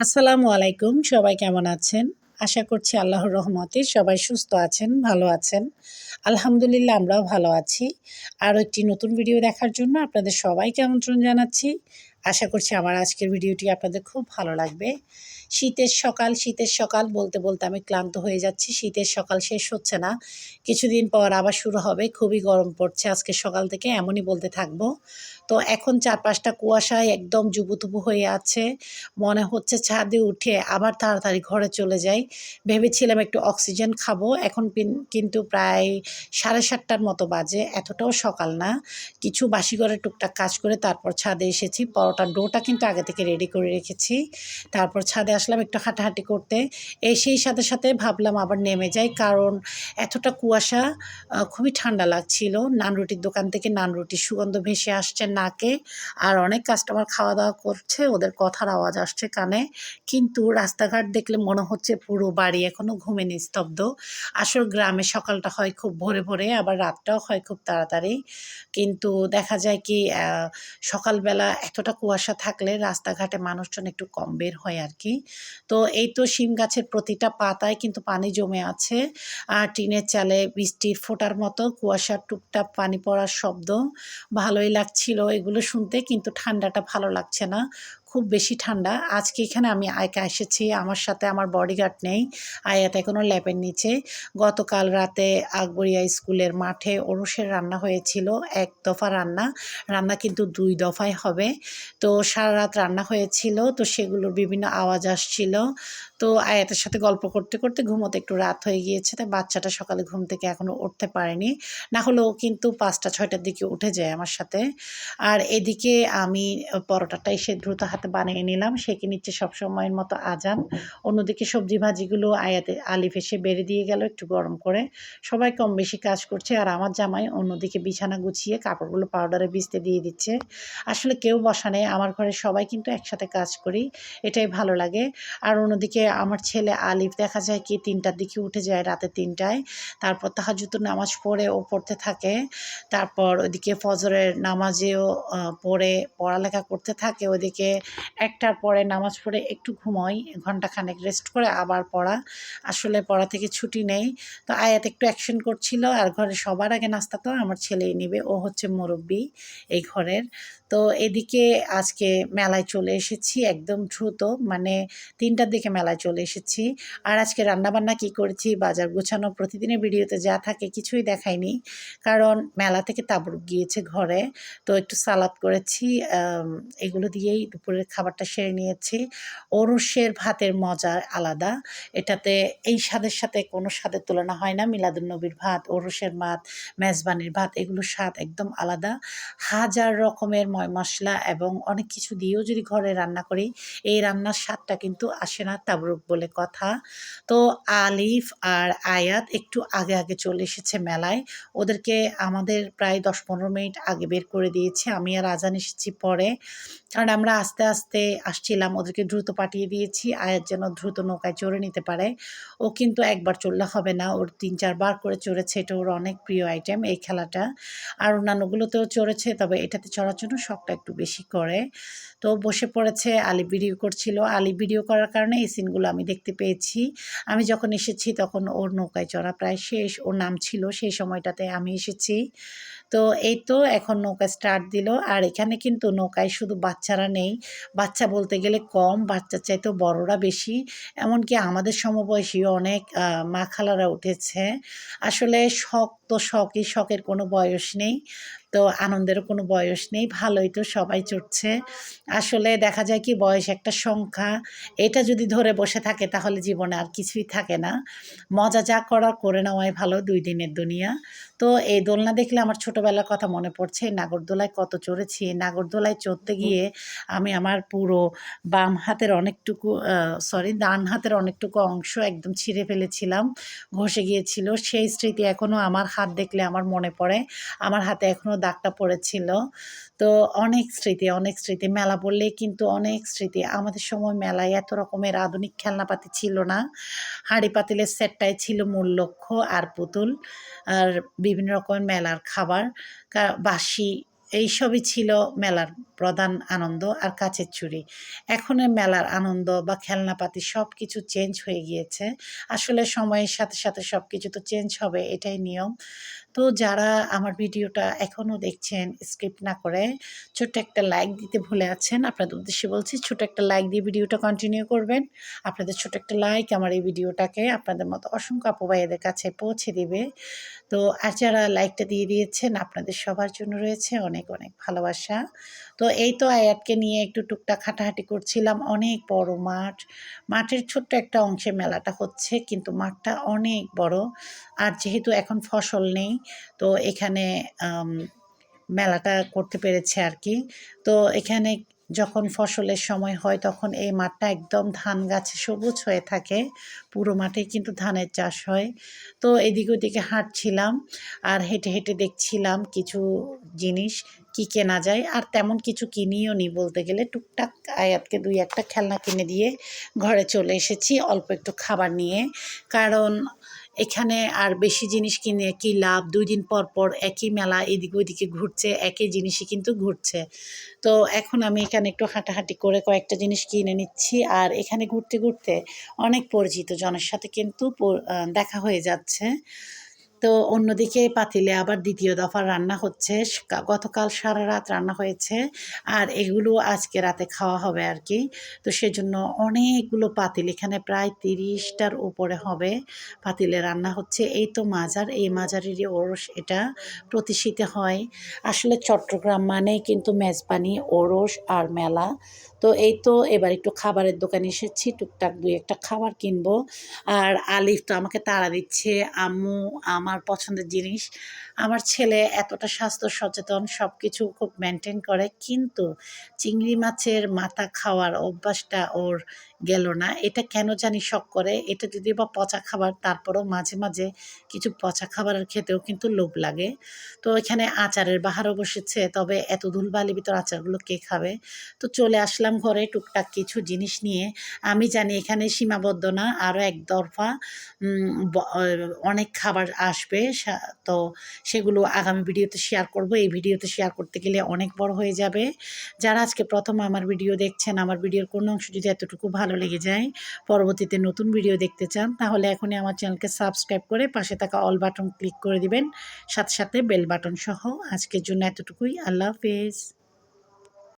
আসসালামু আলাইকুম। সবাই কেমন আছেন? আশা করছি আল্লাহর রহমতে সবাই সুস্থ আছেন, ভালো আছেন। আলহামদুলিল্লাহ আমরাও ভালো আছি। আরও একটি নতুন ভিডিও দেখার জন্য আপনাদের সবাইকে আমন্ত্রণ জানাচ্ছি। আশা করছি আমার আজকের ভিডিওটি আপনাদের খুব ভালো লাগবে। শীতের সকাল বলতে, বলতে আমি ক্লান্ত হয়ে যাচ্ছি। শীতের সকাল শেষ হচ্ছে না। কিছুদিন পর আবার শুরু হবে। খুবই গরম পড়ছে আজকে সকাল থেকে এমনই বলতে থাকবো। তো এখন চারপাশটা কুয়াশায় একদম জুবুথুবু হয়ে আছে। মনে হচ্ছে ছাদে উঠে আবার তাড়াতাড়ি ঘরে চলে যাই। ভেবেছিলাম একটু অক্সিজেন খাবো। এখন কিন্তু প্রায় 7:30টার মতো বাজে। এতটাও সকাল না। কিছু বাসি ঘরের টুকটাক কাজ করে তারপর ছাদে এসেছি। পরোটার ডোটা কিন্তু আগে থেকে রেডি করে রেখেছি। তারপর ছাদে আসলাম একটু হাঁটাহাঁটি করতে। সেই সাথে, সাথে ভাবলাম আবার নেমে যাই। কারণ এতটা কুয়াশা খুবই ঠান্ডা লাগছিল। নানরুটির দোকান থেকে নানরুটির সুগন্ধ ভেসে আসছে নাকে। আর অনেক কাস্টমার খাওয়া-দাওয়া করছে। ওদের কথার আওয়াজ আসছে কানে। কিন্তু রাস্তাঘাট দেখলে মনে হচ্ছে পুরো বাড়ি এখনো ঘুমে নিস্তব্ধ। আসল গ্রামে সকালটা হয় খুব ভোরে, ভোরে আবার রাতটাও হয় খুব তাড়াতাড়ি। কিন্তু দেখা যায় কি সকালবেলা এতটা কুয়াশা থাকলে রাস্তাঘাটে মানুষজন একটু কম বের হয় আরকি। তো এই তো শিম গাছের প্রতিটা পাতায় কিন্তু পানি জমে আছে। আর টিনের চালে বৃষ্টির ফোঁটার মতো কুয়াশার টুপটাপ পানি পড়ার শব্দ। ভালোই লাগছিল এগুলো শুনতে, কিন্তু ঠান্ডাটা ভালো লাগছে না। খুব বেশি ঠান্ডা। আজকে এখানে আমি একা এসেছি। আমার সাথে আমার বডিগার্ড নেই। আয়াত এখনো ল্যাপের নিচে। গতকাল রাতে আকবরিয়া স্কুলের মাঠে ওরসের রান্না হয়েছিল। ১ দফা রান্না। রান্না কিন্তু ২ দফায় হবে। তো সারারাত রান্না হয়েছিল। তো সেগুলোর বিভিন্ন আওয়াজ আসছিল। তো আয়াতের সাথে গল্প করতে, করতে ঘুমোতে একটু রাত হয়ে গিয়েছে। তাই বাচ্চাটা সকালে ঘুম থেকে এখনো উঠতে পারেনি। না হলেও কিন্তু ৫টা-৬টার দিকে উঠে যায় আমার সাথে। আর এদিকে আমি পরোটাটা এসে দ্রুত হাতে বানিয়ে নিলাম। সেঁকে নিচ্ছে সবসময়ের মতো আজান। অন্যদিকে সবজি ভাজিগুলো আলিফ এসে বেড়ে দিয়ে গেল একটু গরম করে। সবাই কম বেশি কাজ করছে। আর আমার জামাই অন্যদিকে বিছানা গুছিয়ে কাপড়গুলো পাউডারে ভিজতে দিয়ে দিচ্ছে। আসলে কেউ বসা নেই। আমার ঘরে সবাই কিন্তু একসাথে কাজ করি। এটাই ভালো লাগে। আর অন্যদিকে আমার ছেলে আলিফ দেখা যায় কি ৩টার দিকে উঠে যায়, রাতে ৩টায়। তারপর তাহাজ্জুদের নামাজ পড়ে ও পড়তে থাকে। তারপর ওইদিকে ফজরের নামাজেও পড়ে পড়ালেখা করতে থাকে। ওইদিকে ১টার পরে নামাজ পড়ে একটু ঘুমোই। ঘন্টাখানেক রেস্ট করে আবার পড়া। আসলে পড়া থেকে ছুটি নেই। তো আয়াত একটু অ্যাকশন করছিল। আর ঘরে সবার আগে নাস্তা তো আমার ছেলেই নিবে। ও হচ্ছে মুরব্বি এই ঘরের। তো এদিকে আজকে মেলায় চলে এসেছি একদম দ্রুত, মানে ৩টার দিকে মেলায় চলে এসেছি। আর আজকে রান্নাবান্না কি করেছি, বাজার গোছানো প্রতিদিনের ভিডিওতে যা থাকে কিছুই দেখাইনি। কারণ মেলা থেকে তাবরুক গিয়েছে ঘরে। তো একটু সালাদ করেছি। এগুলো দিয়েই দুপুরের খাবারটা সেরে নিয়েছি। ওরসের ভাতের মজা আলাদা। এটাতে এই স্বাদের সাথে কোনো স্বাদের তুলনা হয় না। মিলাদুন্নবীর ভাত, ওরসের ভাত, মেজবানির ভাত এগুলোর স্বাদ একদম আলাদা। হাজার রকমের মসলা এবং অনেক কিছু দিয়েও যদি ঘরে রান্না করি, এই রান্নার স্বাদটা কিন্তু আসে না তাবরুক বলে কথা। তো আলিফ আর আয়াত একটু আগে, আগে চলে এসেছে মেলায়। ওদেরকে আমাদের প্রায় ১০-১৫ মিনিট আগে বের করে দিয়েছি। আমি আর আজান এসেছি পরে। কারণ আমরা আস্তে, আস্তে আসছিলাম। ওদেরকে দ্রুত পাঠিয়ে দিয়েছি। আয়াত যেন দ্রুত নৌকায় চড়ে নিতে পারে। ও কিন্তু একবার চড়লে হবে না। ওর ৩-৪ বার করে চড়েছে। এটা ওর অনেক প্রিয় আইটেম এই খেলাটা। আর অন্যান্যগুলোতেও চড়েছে। তবে এটাতে চড়ার জন্য শখটা একটু বেশি করে। তো বসে পড়েছে। আলিফ ভিডিও করছিল। আলিফ ভিডিও করার কারণে এই সিনগুলো আমি দেখতে পেয়েছি। আমি যখন এসেছি তখন ওর নৌকায় চড়া প্রায় শেষ। ওর নামছিল সেই সময়টাতে আমি এসেছি। তো এই তো এখন নৌকা স্টার্ট দিল। আর এখানে কিন্তু নৌকায় শুধু বাচ্চারা নেই। বাচ্চা বলতে গেলে কম, বাচ্চার চাইতেও বড়রা বেশি। এমনকি আমাদের সমবয়সী অনেক মা খালারা উঠেছে। আসলে শখ তো শখই, শখের কোনো বয়স নেই। তো আনন্দেরও কোনো বয়স নেই। ভালোই তো সবাই চড়ছে। আসলে দেখা যায় কি বয়স একটা সংখ্যা। এটা যদি ধরে বসে থাকে তাহলে জীবনে আর কিছুই থাকে না। মজা যা করার করে নেওয়াই ভালো ২ দিনের দুনিয়া। তো এই দোলনা দেখলে আমার ছোটবেলার কথা মনে পড়ছে। নাগরদোলায় কত চড়েছি। নাগরদোলায় চড়তে গিয়ে আমি আমার পুরো বাম হাতের অনেকটুকু ডান হাতের অনেকটুকু অংশ একদম ছিঁড়ে ফেলেছিলাম। ঘষে গিয়েছিল। সেই স্মৃতি এখনো আমার হাত দেখলে আমার মনে পড়ে। আমার হাতে এখনো দাগটা পড়েছিল। তো অনেক স্মৃতি, অনেক স্মৃতি। মেলা বললেই কিন্তু অনেক স্মৃতি। আমাদের সময় মেলায় এত রকমের আধুনিক খেলনাপাতি ছিল না। হাঁড়ি-পাতিলের সেটটাই ছিল মূল লক্ষ্য আর পুতুল। আর বিভিন্ন রকমের মেলার খাবার, বাঁশি এইসবই ছিল মেলার প্রধান আনন্দ আর কাচের চুড়ি। এখন মেলার আনন্দ বা খেলনাপাতি সব কিছু চেঞ্জ হয়ে গিয়েছে। আসলে সময়ের সাথে সাথে সব কিছু তো চেঞ্জ হবে, এটাই নিয়ম। তো যারা আমার ভিডিওটা এখনও দেখছেন স্কিপ না করে ছোট্ট একটা লাইক দিতে ভুলে আছেন, আপনাদের উদ্দেশ্যে বলছি ছোট একটা লাইক দিয়ে ভিডিওটা কন্টিনিউ করবেন। আপনাদের ছোট একটা লাইক আমার এই ভিডিওটাকে আপনাদের মতো অসংখ্য আপু ভাইয়াদের কাছে পৌঁছে দিবে। তো আর যারা লাইকটা দিয়ে দিয়েছেন আপনাদের সবার জন্য রয়েছে অনেক অনেক ভালোবাসা। তো এই তো আয়াতকে নিয়ে একটু টুকটাক হাঁটাহাঁটি করছিলাম। অনেক বড় মাঠ, মাঠের ছোট্ট একটা অংশে মেলাটা হচ্ছে, কিন্তু মাঠটা অনেক বড়। আর যেহেতু এখন ফসল নেই, তো এখানে মেলাটা করতে পেরেছে আর কি। তো এখানে যখন ফসলের সময় হয় তখন এই মাঠটা একদম ধান গাছে সবুজ হয়ে থাকে, পুরো মাঠে কিন্তু ধানের চাষ হয়। তো এদিক ওদিকে হাঁটছিলাম আর হেঁটে হেঁটে দেখছিলাম কিছু জিনিস কি কেনা যায়, আর তেমন কিছু কিনিও নি বলতে গেলে। টুকটাক আয়াতকে দুই একটা খেলনা কিনে দিয়ে ঘরে চলে এসেছি অল্প একটু খাবার নিয়ে। কারণ এখানে আর বেশি জিনিস কিনে কি লাভ, ২ দিন পর পর একই মেলা এদিকে ওইদিকে ঘুরছে, একই জিনিসই কিন্তু ঘুরছে। তো এখন আমি এখানে একটু হাঁটাহাঁটি করে কয়েকটা জিনিস কিনে নিচ্ছি। আর এখানে ঘুরতে ঘুরতে অনেক পরিচিত জনের সাথে কিন্তু দেখা হয়ে যাচ্ছে। তো অন্যদিকে পাতিলে আবার দ্বিতীয় দফা রান্না হচ্ছে। গতকাল সারারাত রান্না হয়েছে আর এগুলো আজকে রাতে খাওয়া হবে আর কি। তো সেজন্য অনেকগুলো পাতিল, এখানে প্রায় ৩০টার উপরে হবে পাতিলে রান্না হচ্ছে। এই তো মাজার, এই মাজারেরই ওরস এটা, প্রতি শীতে হয়। আসলে চট্টগ্রাম মানেই কিন্তু মেজবানি, ওরস আর মেলা। তো এই তো এবার একটু খাবারের দোকানে এসেছি, টুকটাক ২-১টা খাবার কিনবো। আর আলিফ তো আমাকে তাড়া দিচ্ছে, আম্মু আমার পছন্দের জিনিস। আমার ছেলে এতটা স্বাস্থ্য সচেতন, সব কিছু খুব মেনটেন করে, কিন্তু চিংড়ি মাছের মাথা খাওয়ার অভ্যাসটা ওর গেল না। এটা কেন জানি শখ করে। এটা যদিও বা পচা খাবার, তারপরেও মাঝে মাঝে কিছু পচা খাবারের খেতেও কিন্তু লোভ লাগে। তো এখানে আচারের বাহারও বসেছে, তবে এত ধুলবালির ভিতর আচারগুলো কে খাবে। তো চলে আসলাম ঘরে টুকটাক কিছু জিনিস নিয়ে। আমি জানি এখানে সীমাবদ্ধ না, আরও একতরফা অনেক খাবার আসবে। তো সেগুলো আগামী ভিডিওতে শেয়ার করব। এই ভিডিওতে শেয়ার করতে গেলে অনেক বড় হয়ে যাবে। যারা আজকে প্রথম আমার ভিডিও দেখছেন, আমার ভিডিওর কোনো অংশ যদি এতটুকু ভালো লেগে যায়, পরবর্তীতে নতুন ভিডিও দেখতে চান, তাহলে এখনই আমার চ্যানেলকে সাবস্ক্রাইব করে পাশে থাকা অল বাটন ক্লিক করে দিবেন, সাথে সাথে বেল বাটন সহ। আজকের জন্য এতটুকুই। আল্লাহ হাফেজ।